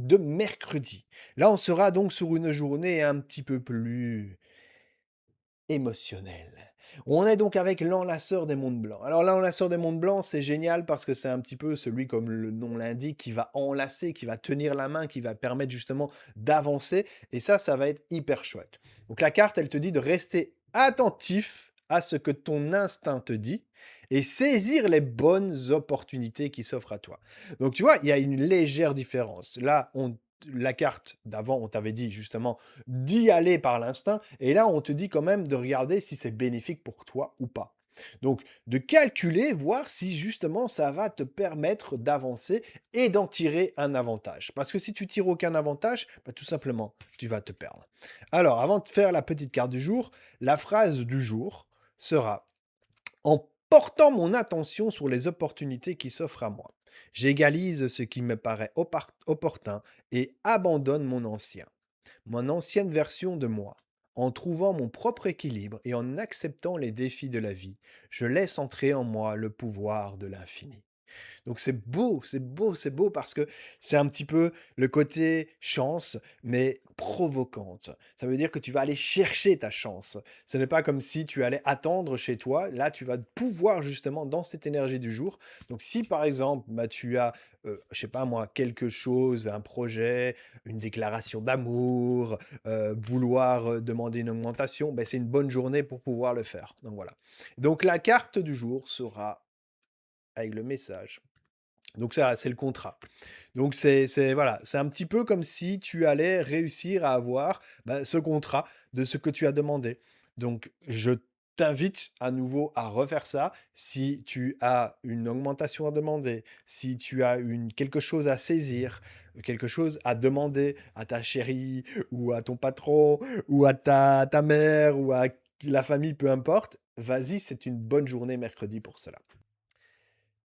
de mercredi. Là, on sera donc sur une journée un petit peu plus émotionnelle. On est donc avec l'enlaceur des monts blancs. Alors l'enlaceur des monts blancs, c'est génial parce que c'est un petit peu celui, comme le nom l'indique, qui va enlacer, qui va tenir la main, qui va permettre justement d'avancer et ça va être hyper chouette. Donc la carte, elle te dit de rester attentif à ce que ton instinct te dit et saisir les bonnes opportunités qui s'offrent à toi. Donc tu vois, il y a une légère différence. Là, la carte d'avant, on t'avait dit justement d'y aller par l'instinct et là, on te dit quand même de regarder si c'est bénéfique pour toi ou pas. Donc, de calculer, voir si justement ça va te permettre d'avancer et d'en tirer un avantage. Parce que si tu tires aucun avantage, bah, tout simplement, tu vas te perdre. Alors, avant de faire la petite carte du jour, la phrase du jour sera: en portant mon attention sur les opportunités qui s'offrent à moi, j'égalise ce qui me paraît opportun et abandonne mon ancienne version de moi. En trouvant mon propre équilibre et en acceptant les défis de la vie, je laisse entrer en moi le pouvoir de l'infini. Donc c'est beau, c'est beau, c'est beau parce que c'est un petit peu le côté chance, mais provocante. Ça veut dire que tu vas aller chercher ta chance. Ce n'est pas comme si tu allais attendre chez toi. Là, tu vas pouvoir justement dans cette énergie du jour. Donc si par exemple, bah, tu as, je sais pas moi, quelque chose, un projet, une déclaration d'amour, vouloir demander une augmentation, ben, c'est une bonne journée pour pouvoir le faire. Donc voilà. Donc la carte du jour sera avec le message. Donc ça, c'est le contrat. Donc c'est voilà, c'est un petit peu comme si tu allais réussir à avoir, bah, ce contrat de ce que tu as demandé. Donc je t'invite à nouveau à refaire ça. Si tu as une augmentation à demander, si tu as quelque chose à saisir, quelque chose à demander à ta chérie ou à ton patron ou à ta mère ou à la famille, peu importe, vas-y, c'est une bonne journée mercredi pour cela.